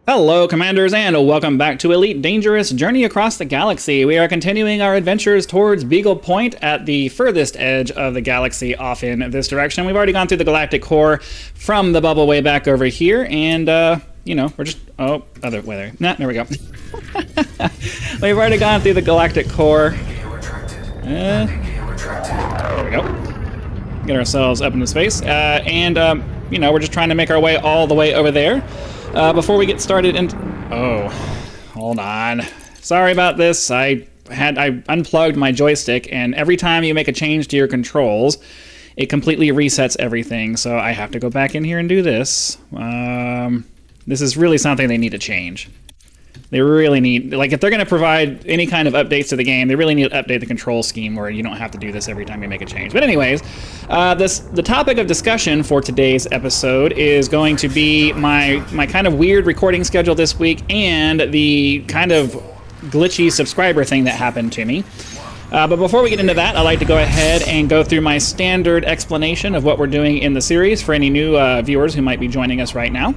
Hello, Commanders, and welcome back to Elite Dangerous Journey Across the Galaxy. We are continuing our adventures towards Beagle Point at the furthest edge of the galaxy off in this direction. We've already gone through the galactic core from the bubble way back over here, and, you know, we're just... Oh, other way there. Nah, there we go. We've already gone through the galactic core. There we go. Get ourselves up into space, you know, we're just trying to make our way all the way over there. Before we get started, oh, hold on. Sorry about this. I unplugged my joystick, and every time you make a change to your controls, it completely resets everything. So I have to go back in here and do this. This is really something they need to change. They really need, like, if they're going to provide any kind of updates to the game, they really need to update the control scheme where you don't have to do this every time you make a change. But anyways, the topic of discussion for today's episode is going to be my kind of weird recording schedule this week and the kind of glitchy subscriber thing that happened to me. But before we get into that, I'd like to go ahead and go through my standard explanation of what we're doing in the series for any new viewers who might be joining us right now.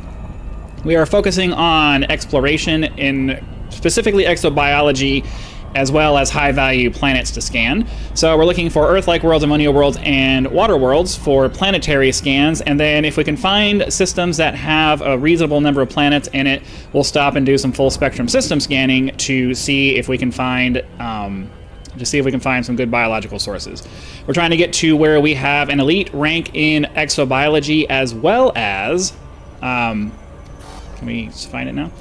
We are focusing on exploration in specifically exobiology as well as high-value planets to scan. So we're looking for Earth-like worlds, ammonia worlds, and water worlds for planetary scans, and then if we can find systems that have a reasonable number of planets in it, we'll stop and do some full-spectrum system scanning to see if we can find some good biological sources. We're trying to get to where we have an elite rank in exobiology as well as... Can we find it now?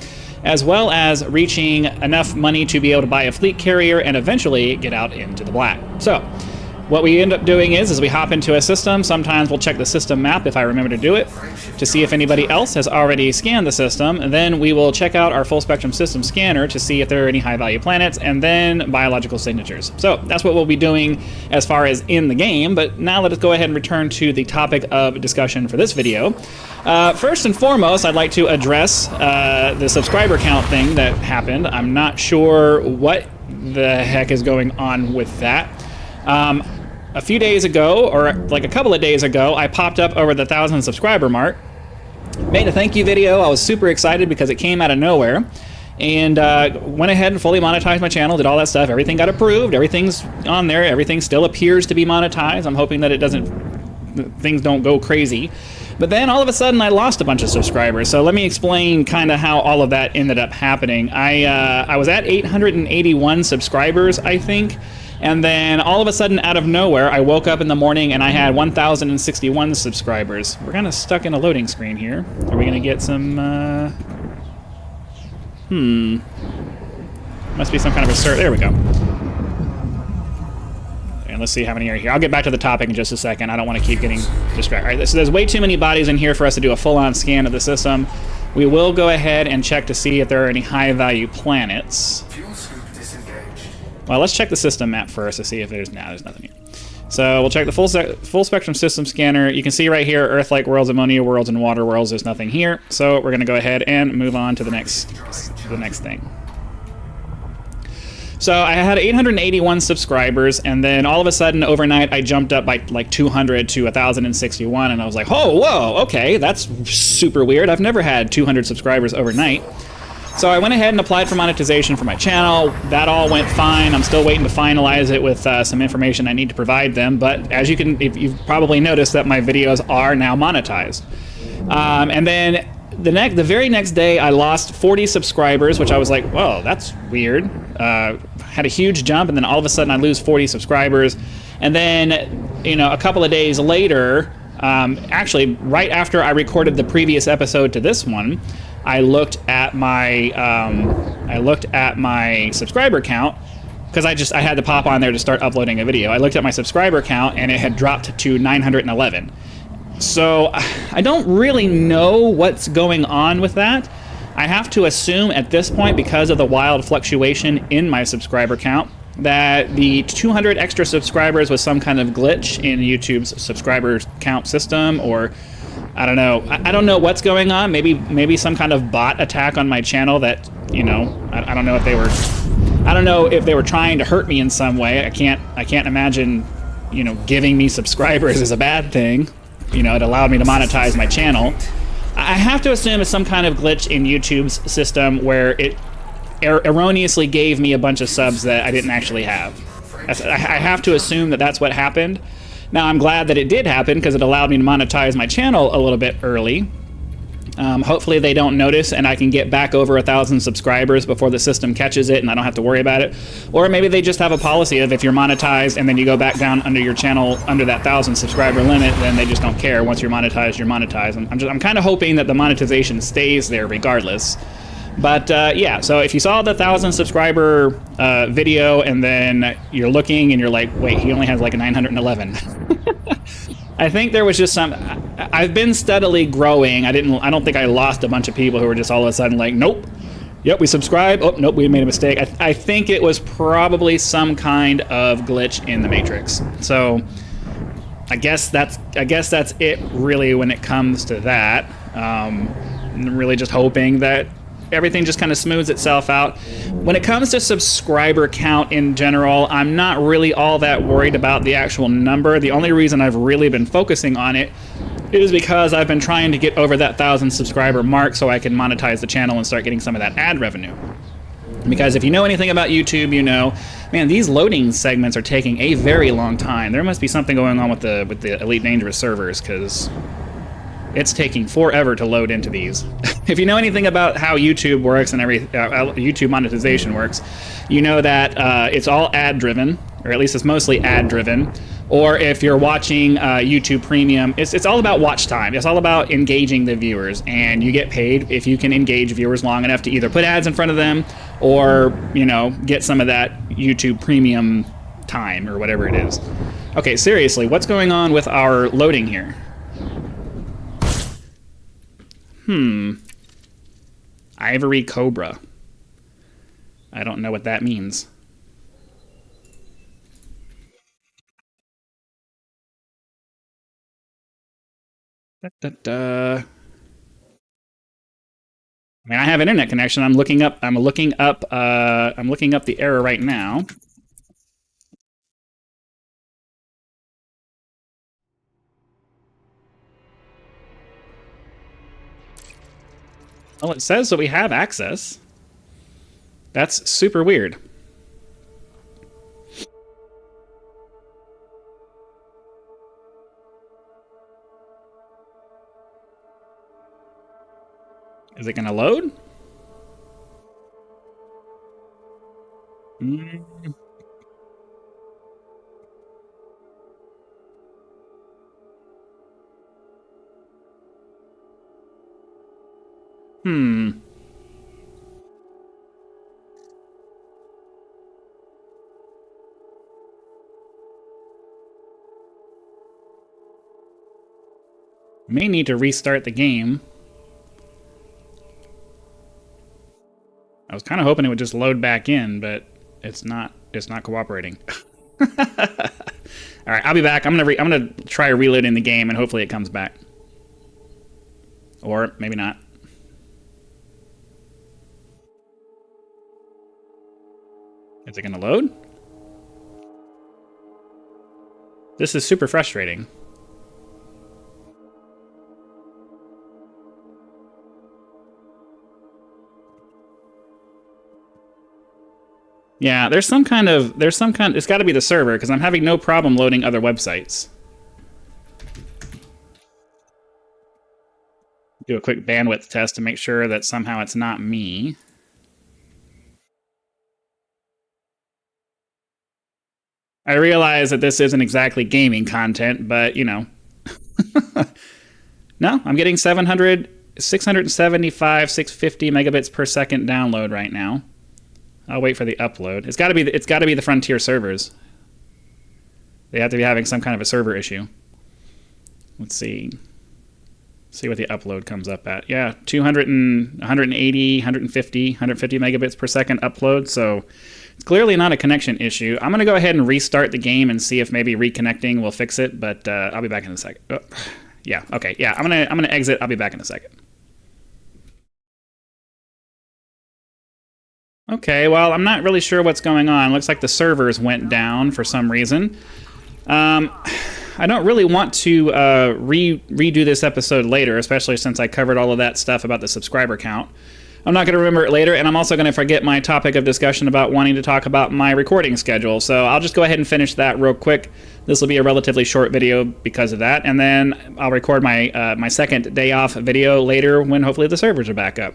As well as reaching enough money to be able to buy a fleet carrier and eventually get out into the black. So, what we end up doing is we hop into a system. Sometimes we'll check the system map if I remember to do it, to see if anybody else has already scanned the system. And then we will check out our full spectrum system scanner to see if there are any high value planets, and then biological signatures. So that's what we'll be doing as far as in the game. But now let us go ahead and return to the topic of discussion for this video. First and foremost, I'd like to address the subscriber count thing that happened. I'm not sure what the heck is going on with that. A few days ago, or like a couple of days ago, I popped up over the 1,000 subscriber mark, made a thank you video. I was super excited because it came out of nowhere, and went ahead and fully monetized my channel, did all that stuff. Everything got approved, everything's on there, everything still appears to be monetized. I'm hoping that things don't go crazy. But then all of a sudden I lost a bunch of subscribers. So let me explain kind of how all of that ended up happening. I was at 881 subscribers, I think. And then all of a sudden, out of nowhere, I woke up in the morning and I had 1,061 subscribers. We're kind of stuck in a loading screen here. Are we going to get some... Must be some kind of a search. There we go. And let's see how many are here. I'll get back to the topic in just a second. I don't want to keep getting distracted. All right, so there's way too many bodies in here for us to do a full-on scan of the system. We will go ahead and check to see if there are any high-value planets. Well, let's check the system map first to see if there's nothing here. So we'll check the full spectrum system scanner. You can see right here, Earth-like worlds, ammonia worlds, and water worlds. There's nothing here. So we're going to go ahead and move on to the next thing. So I had 881 subscribers, and then all of a sudden, overnight, I jumped up by like 200 to 1,061, and I was like, oh, whoa, okay, that's super weird. I've never had 200 subscribers overnight. So I went ahead and applied for monetization for my channel. That all went fine. I'm still waiting to finalize it with some information I need to provide them. But as if you've probably noticed that my videos are now monetized. And then the very next day, I lost 40 subscribers, which I was like, whoa, that's weird. Had a huge jump, and then all of a sudden I lose 40 subscribers. And then, you know, a couple of days later, actually right after I recorded the previous episode to this one, I looked at my subscriber count because I had to pop on there to start uploading a video. I looked at my subscriber count and it had dropped to 911. So I don't really know what's going on with that. I have to assume at this point, because of the wild fluctuation in my subscriber count, that the 200 extra subscribers was some kind of glitch in YouTube's subscriber count system, or I don't know. I don't know what's going on. Maybe some kind of bot attack on my channel that, you know, I don't know if they were trying to hurt me in some way. I can't imagine, you know, giving me subscribers is a bad thing. You know, it allowed me to monetize my channel. I have to assume it's some kind of glitch in YouTube's system where it erroneously gave me a bunch of subs that I didn't actually have. I have to assume that that's what happened. Now, I'm glad that it did happen because it allowed me to monetize my channel a little bit early. Hopefully they don't notice and I can get back over 1,000 subscribers before the system catches it and I don't have to worry about it. Or maybe they just have a policy of if you're monetized and then you go back down under your channel under that 1,000 subscriber limit, then they just don't care. Once you're monetized, you're monetized. I'm kind of hoping that the monetization stays there regardless. But yeah, so if you saw the 1,000 subscriber video and then you're looking and you're like, wait, he only has like a 911. I think there was just some. I've been steadily growing. I don't think I lost a bunch of people who were just all of a sudden like, nope. Yep, we subscribed. Oh, nope, we made a mistake. I think it was probably some kind of glitch in the Matrix. So I guess that's it really when it comes to that. I'm really just hoping that everything just kind of smooths itself out. When it comes to subscriber count in general, I'm not really all that worried about the actual number. The only reason I've really been focusing on it is because I've been trying to get over that 1,000 subscriber mark so I can monetize the channel and start getting some of that ad revenue. Because if you know anything about YouTube, you know, man, these loading segments are taking a very long time. There must be something going on with the Elite Dangerous servers, because it's taking forever to load into these. If you know anything about how YouTube works and YouTube monetization works, you know that it's all ad-driven, or at least it's mostly ad-driven. Or if you're watching YouTube Premium, it's all about watch time. It's all about engaging the viewers, and you get paid if you can engage viewers long enough to either put ads in front of them or, you know, get some of that YouTube Premium time or whatever it is. Okay, seriously, what's going on with our loading here? Ivory Cobra. I don't know what that means. I mean, I have internet connection. I'm looking up the error right now. Well, it says that we have access. That's super weird. Is it gonna load? May need to restart the game. I was kind of hoping it would just load back in, but it's not cooperating. All right, I'll be back. I'm gonna try reloading the game, and hopefully it comes back. Or maybe not. Is it gonna load? This is super frustrating. Yeah, it's got to be the server, because I'm having no problem loading other websites. Do a quick bandwidth test to make sure that somehow it's not me. I realize that this isn't exactly gaming content, but, you know. No, I'm getting 675, 650 megabits per second download right now. I'll wait for the upload. It's got to be the Frontier servers. They have to be having some kind of a server issue. Let's see. See what the upload comes up at. Yeah, 180, 150 megabits per second upload. So it's clearly not a connection issue. I'm going to go ahead and restart the game and see if maybe reconnecting will fix it. But I'll be back in a second. Oh, yeah. Okay. Yeah. I'm gonna exit. I'll be back in a second. Okay, well, I'm not really sure what's going on. Looks like the servers went down for some reason. I don't really want to redo this episode later, especially since I covered all of that stuff about the subscriber count. I'm not going to remember it later, and I'm also going to forget my topic of discussion about wanting to talk about my recording schedule. So I'll just go ahead and finish that real quick. This will be a relatively short video because of that, and then I'll record my my second day off video later when hopefully the servers are back up.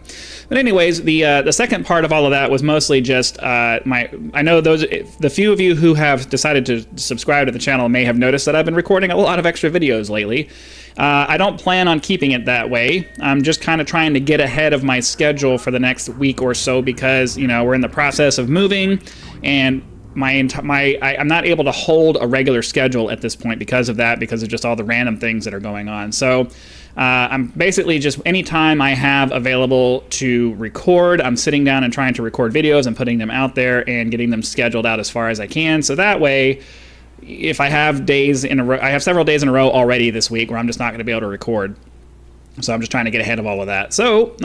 But anyways, the second part of all of that was mostly just I know the few of you who have decided to subscribe to the channel may have noticed that I've been recording a lot of extra videos lately. I don't plan on keeping it that way. I'm just kind of trying to get ahead of my schedule for the next week or so because, you know, we're in the process of moving, and I'm not able to hold a regular schedule at this point because of that, because of just all the random things that are going on. So I'm basically just anytime I have available to record, I'm sitting down and trying to record videos and putting them out there and getting them scheduled out as far as I can. So that way, if I have days in a row, I have several days in a row already this week where I'm just not going to be able to record. So I'm just trying to get ahead of all of that. So,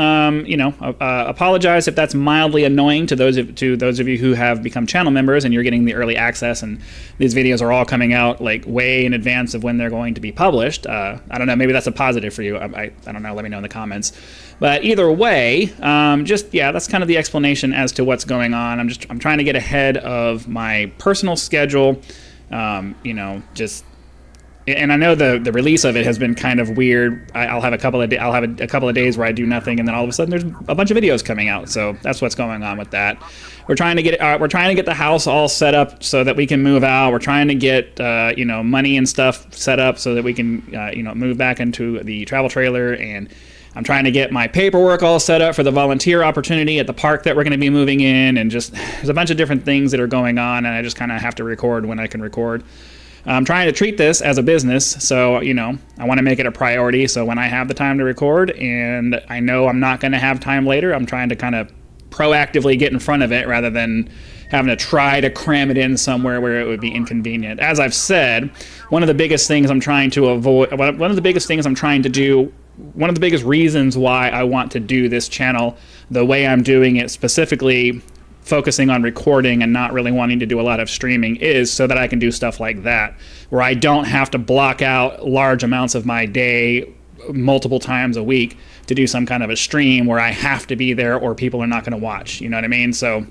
you know, apologize if that's mildly annoying to those of you who have become channel members and you're getting the early access, and these videos are all coming out like way in advance of when they're going to be published. I don't know, maybe that's a positive for you. I don't know, let me know in the comments. But either way, yeah, that's kind of the explanation as to what's going on. I'm trying to get ahead of my personal schedule. You know, and I know the release of it has been kind of weird. I'll have a couple of days where I do nothing, and then all of a sudden there's a bunch of videos coming out. So that's what's going on with that. We're trying to get the house all set up so that we can move out. We're trying to get you know, money and stuff set up so that we can you know, move back into the travel trailer, and I'm trying to get my paperwork all set up for the volunteer opportunity at the park that we're going to be moving in, and just there's a bunch of different things that are going on, and I just kind of have to record when I can record. I'm trying to treat this as a business, so, you know, I want to make it a priority, so when I have the time to record and I know I'm not going to have time later, I'm trying to kind of proactively get in front of it rather than having to try to cram it in somewhere where it would be inconvenient. As I've said, one of the biggest things I'm trying to avoid, one of the biggest things I'm trying to do, one of the biggest reasons why I want to do this channel the way I'm doing it, specifically focusing on recording and not really wanting to do a lot of streaming, is so that I can do stuff like that, where I don't have to block out large amounts of my day multiple times a week to do some kind of a stream where I have to be there or people are not going to watch. You know what I mean? So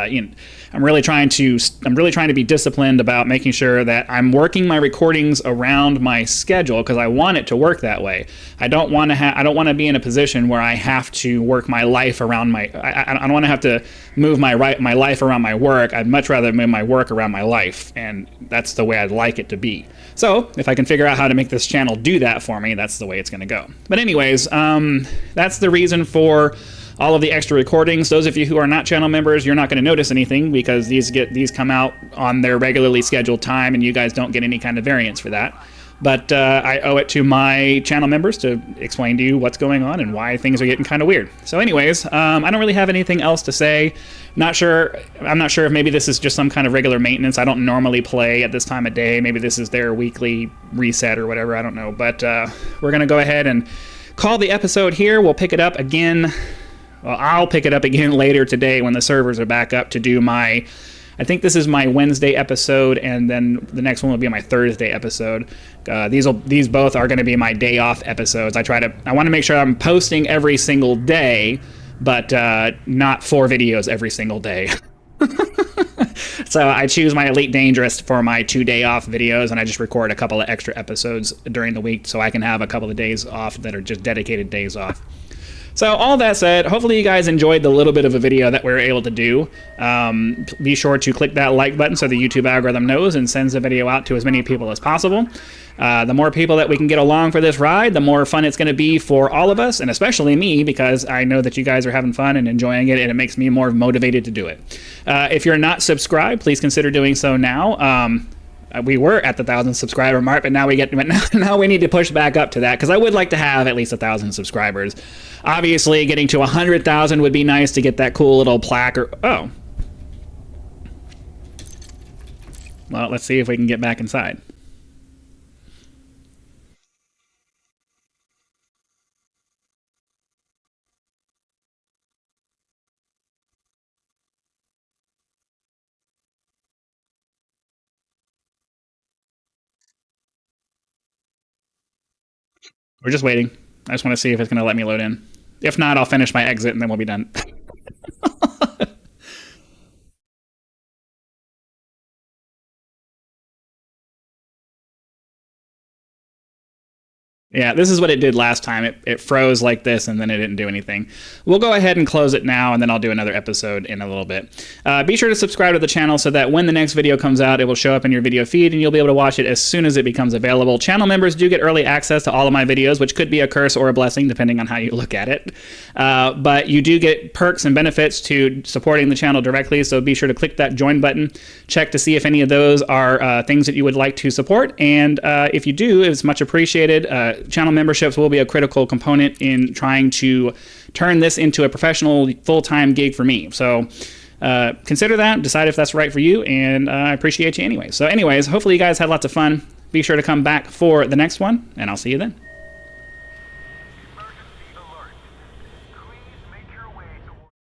you know, I'm really trying to be disciplined about making sure that I'm working my recordings around my schedule, because I want it to work that way. I don't want to be in a position where I have to work my life around I don't want to have to move my life around my work. I'd much rather move my work around my life, and that's the way I'd like it to be. So if I can figure out how to make this channel do that for me, that's the way it's going to go. But anyways, that's the reason for all of the extra recordings. Those of you who are not channel members, you're not going to notice anything, because these come out on their regularly scheduled time, and you guys don't get any kind of variance for that. But I owe it to my channel members to explain to you what's going on and why things are getting kind of weird. So anyways, I don't really have anything else to say. I'm not sure if maybe this is just some kind of regular maintenance. I don't normally play at this time of day. Maybe this is their weekly reset or whatever. I don't know. But we're going to go ahead and call the episode here. We'll pick it up again. Well, I'll pick it up again later today when the servers are back up to do I think this is my Wednesday episode, and then the next one will be my Thursday episode. These both are going to be my day off episodes. I want to make sure I'm posting every single day, but not 4 videos every single day. So I choose my Elite Dangerous for my 2 day off videos, and I just record a couple of extra episodes during the week so I can have a couple of days off that are just dedicated days off. So all that said, hopefully you guys enjoyed the little bit of a video that we were able to do. Be sure to click that like button so the YouTube algorithm knows and sends the video out to as many people as possible. The more people that we can get along for this ride, the more fun it's going to be for all of us, and especially me, because I know that you guys are having fun and enjoying it, and it makes me more motivated to do it. If you're not subscribed, please consider doing so now. We were at the 1,000 subscriber mark, but now we need to push back up to that, because I would like to have at least 1,000 subscribers. Obviously, getting to 100,000 would be nice to get that cool little plaque. Oh. Well, let's see if we can get back inside. We're just waiting. I just want to see if it's going to let me load in. If not, I'll finish my exit and then we'll be done. Yeah, this is what it did last time. It froze like this, and then it didn't do anything. We'll go ahead and close it now, and then I'll do another episode in a little bit. Be sure to subscribe to the channel so that when the next video comes out, it will show up in your video feed, and you'll be able to watch it as soon as it becomes available. Channel members do get early access to all of my videos, which could be a curse or a blessing, depending on how you look at it. But you do get perks and benefits to supporting the channel directly, so be sure to click that join button. Check to see if any of those are things that you would like to support, and if you do, it's much appreciated. Channel memberships will be a critical component in trying to turn this into a professional full-time gig for me. So consider that, decide if that's right for you, and I appreciate you anyway. So anyways, hopefully you guys had lots of fun. Be sure to come back for the next one, and I'll see you then.